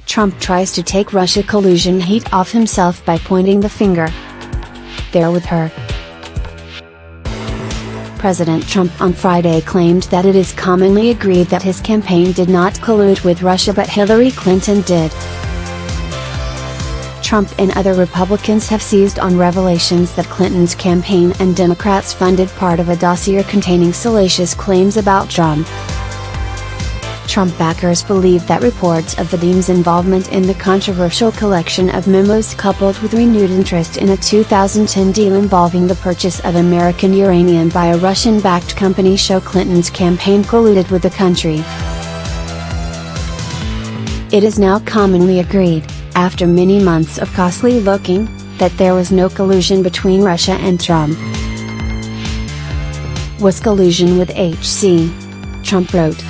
Trump tries to take Russia collusion heat off himself by pointing the finger. There with her. President Trump on Friday claimed that it is commonly agreed that his campaign did not collude with Russia but Hillary Clinton did. Trump and other Republicans have seized on revelations that Clinton's campaign and Democrats funded part of a dossier containing salacious claims about Trump. Trump backers believe that reports of the team's involvement in the controversial collection of memos coupled with renewed interest in a 2010 deal involving the purchase of American uranium by a Russian-backed company show Clinton's campaign colluded with the country. It is now commonly agreed, after many months of costly looking, that there was no collusion between Russia and Trump. Was collusion with HC? Trump wrote.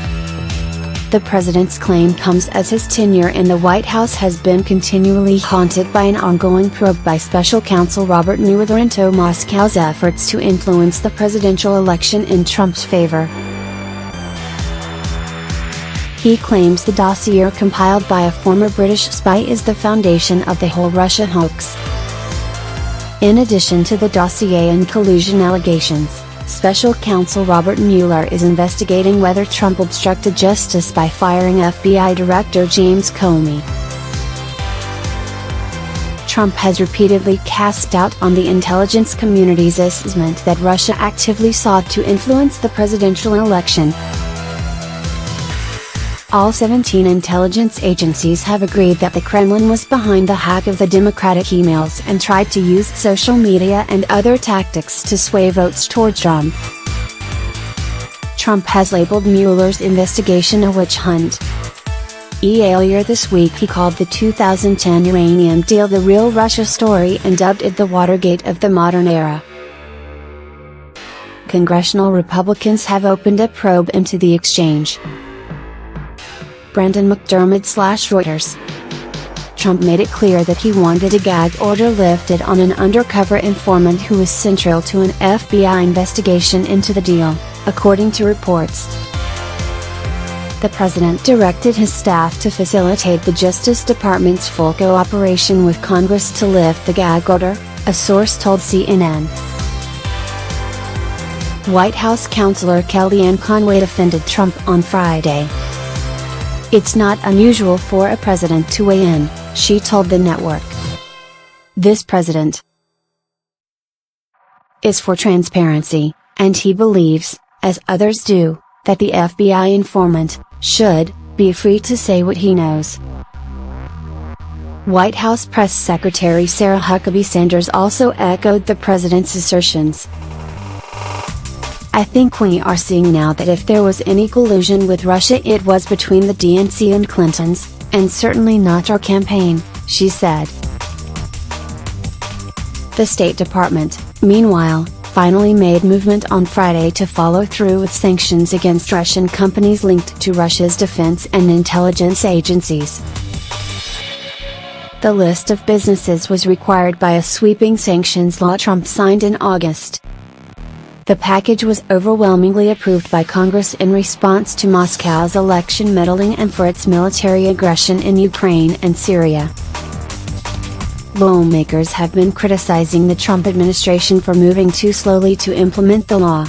The president's claim comes as his tenure in the White House has been continually haunted by an ongoing probe by special counsel Robert Mueller into Moscow's efforts to influence the presidential election in Trump's favor. He claims the dossier compiled by a former British spy is the foundation of the whole Russia hoax. In addition to the dossier and collusion allegations, Special Counsel Robert Mueller is investigating whether Trump obstructed justice by firing FBI Director James Comey. Trump has repeatedly cast doubt on the intelligence community's assessment that Russia actively sought to influence the presidential election. All 17 intelligence agencies have agreed that the Kremlin was behind the hack of the Democratic emails and tried to use social media and other tactics to sway votes toward Trump. Trump has labeled Mueller's investigation a witch hunt. Earlier this week he called the 2010 uranium deal the real Russia story and dubbed it the Watergate of the modern era. Congressional Republicans have opened a probe into the exchange. Brendan McDermott/Reuters. Trump made it clear that he wanted a gag order lifted on an undercover informant who was central to an FBI investigation into the deal, according to reports. The president directed his staff to facilitate the Justice Department's full cooperation with Congress to lift the gag order, a source told CNN. White House counselor Kellyanne Conway defended Trump on Friday. It's not unusual for a president to weigh in, she told the network. This president is for transparency, and he believes, as others do, that the FBI informant should be free to say what he knows. White House Press Secretary Sarah Huckabee Sanders also echoed the president's assertions. I think we are seeing now that if there was any collusion with Russia it was between the DNC and Clinton's, and certainly not our campaign, she said. The State Department, meanwhile, finally made movement on Friday to follow through with sanctions against Russian companies linked to Russia's defense and intelligence agencies. The list of businesses was required by a sweeping sanctions law Trump signed in August. The package was overwhelmingly approved by Congress in response to Moscow's election meddling and for its military aggression in Ukraine and Syria. Lawmakers have been criticizing the Trump administration for moving too slowly to implement the law.